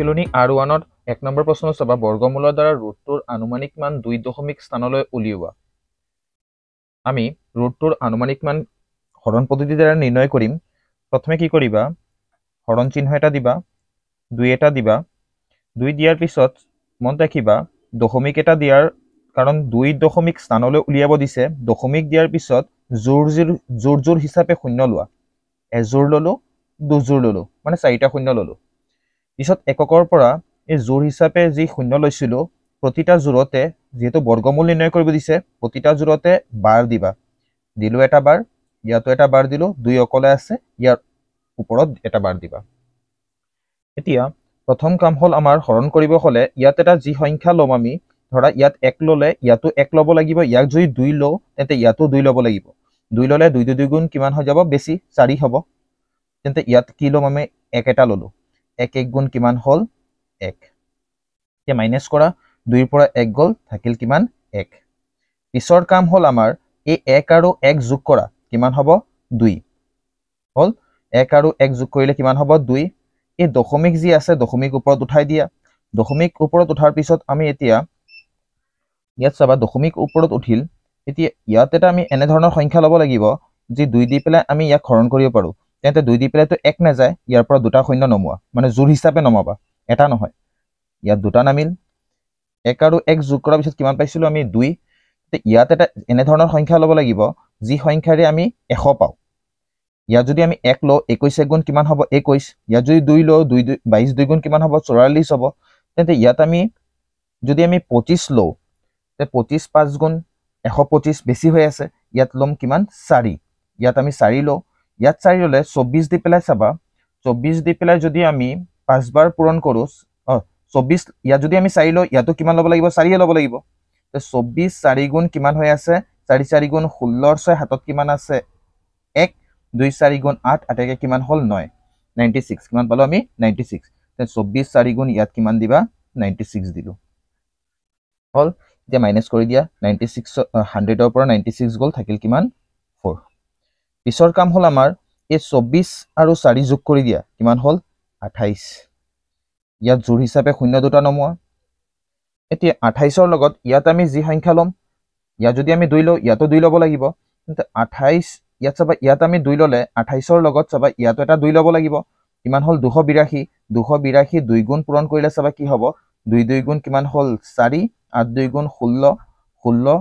অনুশীলনী R1 ত 1 number প্ৰশ্ন চাবা বৰ্গমূলৰ দ্বাৰা ৰুটটোৰ আনুমানিক মান 2 দশমিক স্থানলৈ উলিওৱা। আমি ৰুটটোৰ আনুমানিক মান হৰণ পদ্ধতিৰ দ্বাৰা নিৰ্ণয় কৰিম। প্ৰথমে কি কৰিবা, হৰণ চিহ্ন এটা দিবা, 2 এটা দিবা। 2 দিয়াৰ পিছত মন ৰাখিবা দশমিক এটা দিয়াৰ কাৰণ 2 দশমিক স্থানলৈ উলিয়াব দিছে। দশমিক দিয়াৰ পিছত জোৰ হিচাপে শূন্য লোৱা। এজোৰ ললো, দুজোৰ ললো, মানে 4টা শূন্য ললো। পিছত এককৰ পৰা এই জোৰ হিচাপে যি শূন্য লৈছিলো প্ৰতিটা জোৰতে যেহেতু বৰ্গমূল নিৰ্ণয় কৰিব দিছে প্ৰতিটা জোৰতে বাৰ দিবা। দিলো এটা বাৰ, ইয়াতো এটা বাৰ দিলো, 2 অকলে আছে, ইয়াৰ ওপৰত এটা বাৰ দিবা। এতিয়া প্ৰথম কাম হল আমাৰ হৰণ কৰিব হলে ইয়াত এটা যি সংখ্যা লম আমি, ধৰা ইয়াত 1 ললে ইয়াতো 1 ল'ব লাগিব। ইয়াক যদি 2 লওঁ তেন্তে ইয়াতো 2 ল'ব লাগিব। 2 ললে 2 2 গুণ কিমান হৈ যাব, বেছি 4 হ'ব। তেন্তে ইয়াত কি ল'ম আমি, 1 এটা ললো। 1 1 গুণ কিমান হল, 1। এতিয়া মাইনাছ কৰা, 2ৰ পৰা 1 গ'ল, থাকিল কিমান, 1। পিছৰ কাম হল আমাৰ এই 1 আৰু 1 যোগ কৰা, কিমান হ'ব, 2 হল। 1 আৰু 1 যোগ কৰিলে কিমান হ'ব, 2। এই দশমিক যি আছে দশমিক ওপৰত উঠাই দিয়া। দশমিক ওপৰত উঠাৰ পিছত আমি এতিয়া ইয়াত চাবা দশমিক ওপৰত উঠিল। এতিয়া ইয়াত এটা আমি এনেধৰণৰ সংখ্যা ল'ব লাগিব যি 2 দি পেলাই আমি ইয়াক হৰণ কৰিব পাৰোঁ। তেন্তে 2 দি পেলাইতো 1 নাযায়, ইয়াৰ পৰা 2টা শূন্য নমোৱা, মানে জোৰ হিচাপে নমাবা, এটা নহয়। ইয়াত 2টা নামিল। 1 আৰু 1 যোগ কৰাৰ পিছত কিমান পাইছিলো আমি, 2। ইয়াত এটা এনেধৰণৰ সংখ্যা ল'ব লাগিব যি সংখ্যাৰে আমি 100 পাওঁ। ইয়াত যদি আমি 1 লওঁ, 21 গুণ কিমান হ'ব, 21। ইয়াত যদি 2 লওঁ, 22 2 গুণ কিমান হ'ব, 44 হ'ব। তেন্তে ইয়াত আমি যদি আমি 25 লওঁ, 25 5 গুণ 125, বেছি হৈ আছে। ইয়াত ল'ম কিমান, 4। ইয়াত আমি 4 লওঁ। ইয়াত 4 ল'লে 24 দি পেলাই চাবা, 24 দি পেলাই যদি আমি 5 বাৰ পূৰণ কৰোঁ, 24 ইয়াত যদি আমি 4 লওঁ, ইয়াতো কিমান ল'ব লাগিব, 4 ল'ব লাগিব। 24 4 গুণ কিমান হৈ আছে, 4 4 গুণ 16, 6 হাতত কিমান আছে, 1, 2 4 গুণ 8, আটাইকে কিমান হ'ল, 9, 96। কিমান পালো আমি, 96। 24 4 গুণ ইয়াত কিমান দিবা, 96 দিলো, হল। এতিয়া মাইনাছ কৰি দিয়া, 96 100ৰ পৰা 96 গ'ল, থাকিল কিমান, 4। পিছৰ কাম হল আমাৰ এই 24 আৰু 4 যোগ কৰি দিয়া, কিমান হল, 28। ইয়াত জোৰ হিচাপে শূন্য 2টা নমোৱা। এতিয়া 28ৰ লগত ইয়াত আমি যি সংখ্যা ল'ম, ইয়াত যদি আমি 2 লওঁ, ইয়াতো 2 ল'ব লাগিব। কিন্তু 28 ইয়াত চাবা, ইয়াত আমি 2 ল'লে 28ৰ লগত চাবা ইয়াতো এটা 2 ল'ব লাগিব। কিমান হ'ল, 282। 282 2 গুণ পূৰণ কৰিলে চাবা কি হ'ব, 2 2 গুণ কিমান হ'ল, 4, 8 2 গুণ 16, 16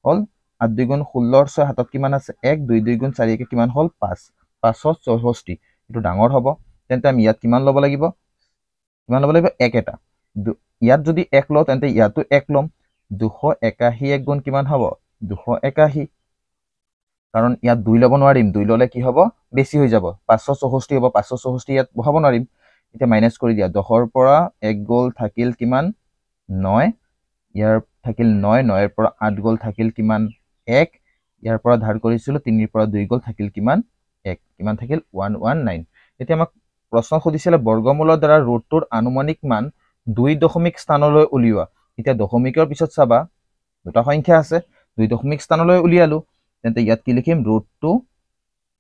হ'ল। 8 2 গুণ 16, 6 হাতত কিমান আছে, 1, 2 2 গুণ 4 কিমান হ'ল, 5, 5 64। এইটো ডাঙৰ হ'ব। তেন্তে আমি ইয়াত কিমান ল'ব লাগিব, 1 এটা। ইয়াত যদি 1 লওঁ তেন্তে ইয়াতো 1 ল'ম। 281 1 গুণ কিমান হ'ব, 281। কাৰণ ইয়াত 2 ল'ব নোৱাৰিম, 2 ল'লে কি হ'ব, বেছি হৈ যাব, 564 হ'ব। 564 ইয়াত বহাব নোৱাৰিম। এতিয়া মাইনাছ কৰি দিয়া, 10ৰ পৰা 1 গ'ল, থাকিল কিমান, 9। ইয়াৰ থাকিল 9, 9ৰ পৰা 8 গ'ল, থাকিল কিমান, 1। ইয়াৰ পৰা ধাৰ কৰিছিলো, 3ৰ পৰা 2 গ'ল, থাকিল কিমান, 1। কিমান থাকিল, 119। এতিয়া আমাক প্ৰশ্ন সুধিছিলে বৰ্গমূলৰ দ্বাৰা ৰুটটোৰ আনুমানিক মান 2 দশমিক স্থানলৈ উলিওৱা। এতিয়া দশমিকৰ পিছত চাবা 2টা সংখ্যা আছে, 2 দশমিক স্থানলৈ উলিয়ালো। তেন্তে ইয়াত কি লিখিম, ৰুটটো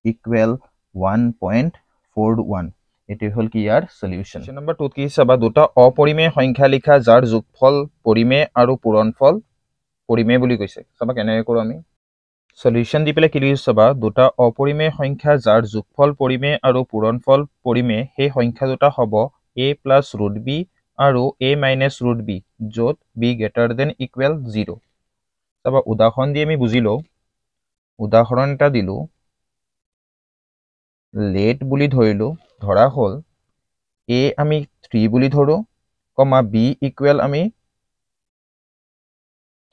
ইকুৱেল 1.41। এটি হল কি ইয়াৰ সলিউশন। নম্বৰ 2 কি চাবা, 2টা অপৰিমেয় সংখ্যা লিখা যাৰ যোগফল পৰিমেয় আৰু পূৰণফল পৰিমেয় বুলি কৈছে। চাবা কেনেকৈ কৰোঁ আমি। সলিউশন দি পেলাই কি লিখিছো চাবা, 2টা অপৰিমেয় সংখ্যা যাৰ যোগফল পৰিমেয় আৰু পূৰণফল পৰিমেয়, সেই সংখ্যা দুটা হ'ব a প্লাছ ৰুট বি আৰু a মাইনাছ ৰুট বি, য'ত b গ্ৰেটাৰ দেন ইকুৱেল 0। চাবা উদাহৰণ দি আমি বুজি লওঁ। উদাহৰণ এটা দিলো, লেট বুলি ধৰিলো, ধৰা হ'ল a আমি 3 বুলি ধৰো, কমা b ইকুৱেল আমি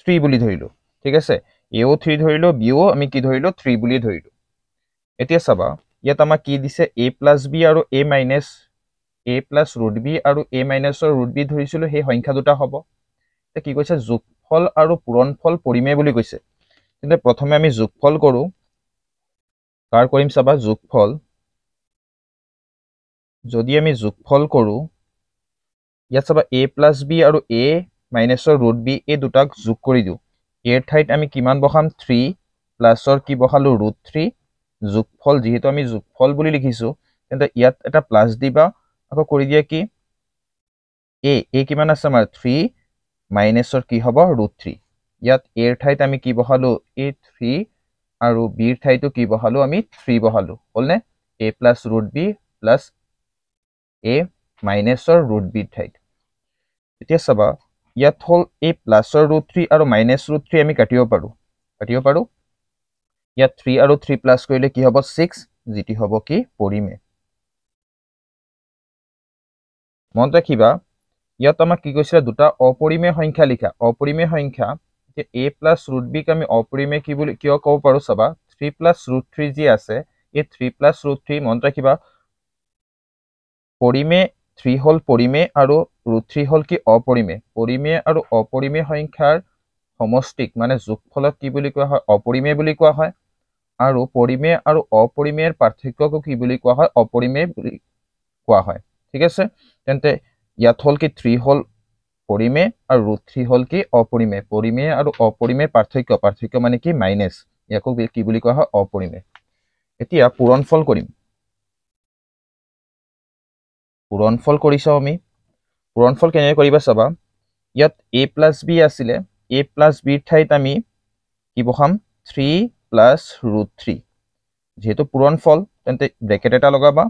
3 বুলি ধৰিলো। ঠিক আছে, এও 3 ধৰিলো, বিও আমি কি ধৰিলো, 3 বুলি ধৰিলো। এতিয়া চাবা ইয়াত আমাক কি দিছে, a প্লাছ বি আৰু a minus a plus root B আৰু a মাইনাছৰ ৰুট বি ধৰিছিলো, সেই সংখ্যা দুটা হ'ব। এতিয়া কি কৈছে, যোগফল আৰু পূৰণফল পৰিমেয় বুলি কৈছে। তেন্তে প্ৰথমে আমি যোগফল কৰোঁ। কাৰ কৰিম চাবা, যোগফল। যদি আমি যোগফল কৰোঁ, ইয়াত চাবা a প্লাছ বি আৰু a মাইনাছৰ ৰুট বি, এই দুটাক যোগ কৰি দিওঁ। এৰ ঠাইত আমি কিমান বহাম, 3 প্লাছৰ কি বহালো, ৰুট 3। যোগফল যিহেতু আমি যোগফল বুলি লিখিছো, তেন্তে ইয়াত এটা প্লাছ দিবা, আকৌ কৰি দিয়া কি a কিমান আছে আমাৰ 3 মাইনাছৰ কি হ'ব √3 ইয়াত a ৰ ঠাইত আমি কি বহালো a 3 আৰু b ৰ ঠাইতো কি বহালো আমি 3 বহালো হলনে a plus √b plus a মাইনাছৰ √b ৰ ঠাইত এতিয়া চাবা ইয়াত হল a প্লাছৰ √3 আৰু মাইনাছ √3 আমি কাটিব পাৰো ইয়াত 3 আৰু 3 প্লাছ কৰিলে কি হ'ব 6 যেটি হ'ব কি পৰিমে মনত ৰাখিবা ইয়াত আমাক কি কৈছে দুটা অপৰিমেয় সংখ্যা লিখা অপৰিমেয় সংখ্যা যে a প্লাছ √b ক আমি অপৰিমেয় কি বুলি কিয় ক'ব পাৰো চাবা 3 প্লাছ √3 যি আছে এই 3 প্লাছ √3 মনত ৰাখিবা পৰিমেয় 3 হল পৰিমেয় আৰু √3 হল কি অপৰিমেয় পৰিমেয় আৰু অপৰিমেয় সংখ্যাৰ সমষ্টিক মানে যোগফলক কি বুলি কোৱা হয় অপৰিমেয় বুলি কোৱা হয় আৰু পৰিমেয় আৰু অপৰিমেয়ৰ পাৰ্থক্যক কি বুলি কোৱা হয় অপৰিমেয় বুলি কোৱা হয় ঠিক আছে তেন্তে ইয়াত হল কি 3 হল পৰিমেয় আৰু √3 হল কি অপৰিমেয় পৰিমেয় আৰু অপৰিমেয় পাৰ্থক্য মানে কি মাইনাস ইয়াকো কি বুলি কোৱা হয় অপৰিমেয় এতিয়া পূৰণফল কৰিম পূৰণফল কৰিছো আমি পূৰণফল কেনে কৰিবা চাবা ইয়াত a প্লাছ b আছিলে a প্লাছ b ৰ ঠাইত আমি কি বহাম 3 প্লাছ √3 যেহেতু পূৰণফল তেন্তে ব্ৰেকেট এটা লগাবা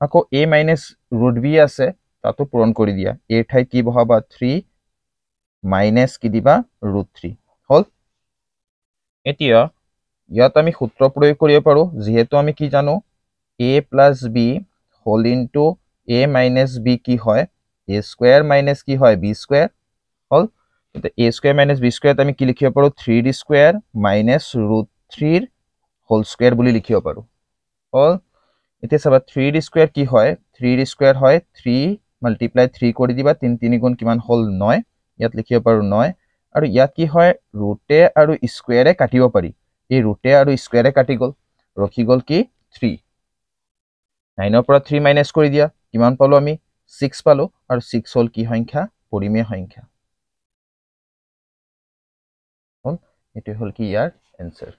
আকৌ a মাইনাছ √b আছে তাতো পূৰণ কৰি দিয়া a ৰ ঠাইত কি বহাবা 3 মাইনাছ কি দিবা √3 হল এতিয়া ইয়াত আমি সূত্ৰ প্ৰয়োগ কৰিব পাৰো যেহেতু আমি কি জানো a plus b whole into a minus b কি হয় a স্কয়াৰ মাইনাছ কি হয় b স্কয়াৰ হল এটা a square minus b square আমি কি লিখিব পাৰো 3d স্কয়াৰ মাইনাছ √3 ৰ হোল স্কয়াৰ বুলি লিখিব পাৰো হল এতিয়া চাবা 3d স্কয়াৰ কি হয় 3d স্কয়াৰ হয় 3 মাল্টিপ্লাই 3 কৰি দিবা 3 3 গুণ কিমান হল 9 ইয়াত লিখিব পাৰো 9 আৰু ইয়াত কি হয় ৰুটে আৰু স্কয়াৰে কাটিব পাৰি এই ৰুটে আৰু স্কয়াৰে কাটি গল ৰখি গল কি 3 9 ৰ পৰা 3 মাইনাস কৰি দিয়া কিমান পালো আমি 6 পালো আৰু 6 হল কি সংখ্যা পৰিমেয় সংখ্যা হল এটো হল কি ইয়াৰ এনসাৰ